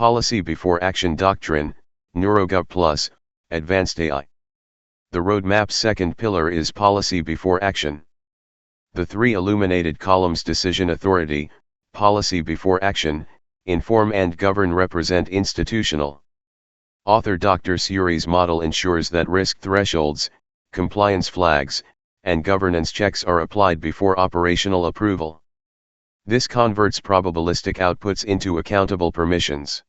Policy before action doctrine, NeuroGov Plus, advanced AI. The roadmap's second pillar is policy before action. The three illuminated columns decision authority, policy before action, inform and govern represent institutional. Author Dr Suri's model ensures that risk thresholds, compliance flags, and governance checks are applied before operational approval. This converts probabilistic outputs into accountable permissions.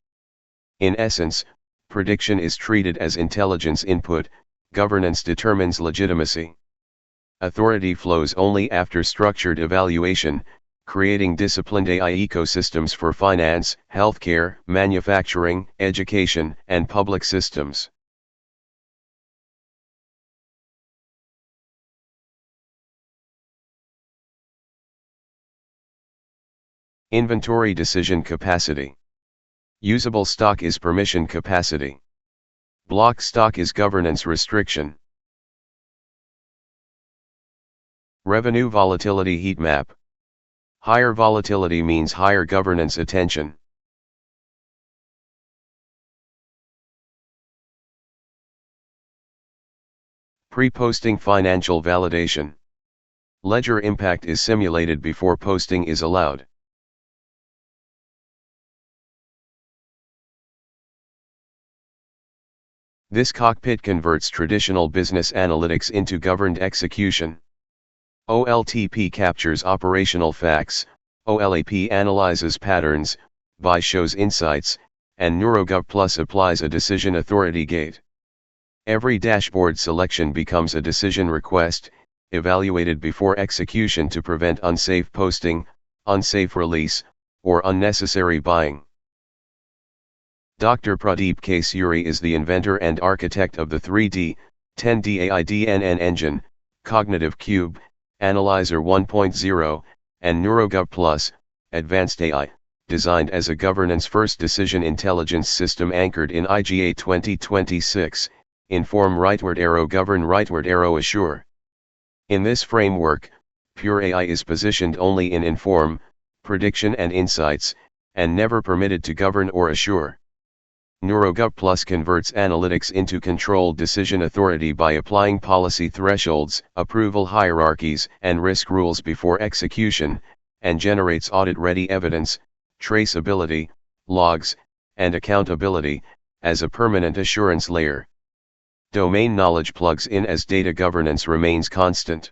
In essence, prediction is treated as intelligence input, governance determines legitimacy. Authority flows only after structured evaluation, creating disciplined AI ecosystems for finance, healthcare, manufacturing, education, and public systems. Inventory decision capacity. Usable stock is permission capacity. Block stock is governance restriction. Revenue volatility heat map. Higher volatility means higher governance attention. Pre-posting financial validation. Ledger impact is simulated before posting is allowed. This cockpit converts traditional business analytics into governed execution. OLTP captures operational facts, OLAP analyzes patterns, BI shows insights, and NeuroGov Plus applies a decision authority gate. Every dashboard selection becomes a decision request, evaluated before execution to prevent unsafe posting, unsafe release, or unnecessary buying. Dr. Pradeep K Suri is the inventor and architect of the 3D, 10D AI-DNN engine, Cognitive Cube, Analyzer 1.0, and NeuroGov Plus, Advanced AI, designed as a governance-first decision intelligence system anchored in IGA 2026, Inform rightward arrow govern rightward arrow assure. In this framework, pure AI is positioned only in inform, prediction and insights, and never permitted to govern or assure. NeuroGov Plus converts analytics into controlled decision authority by applying policy thresholds, approval hierarchies, and risk rules before execution, and generates audit-ready evidence, traceability, logs, and accountability, as a permanent assurance layer. Domain knowledge plugs in as data governance remains constant.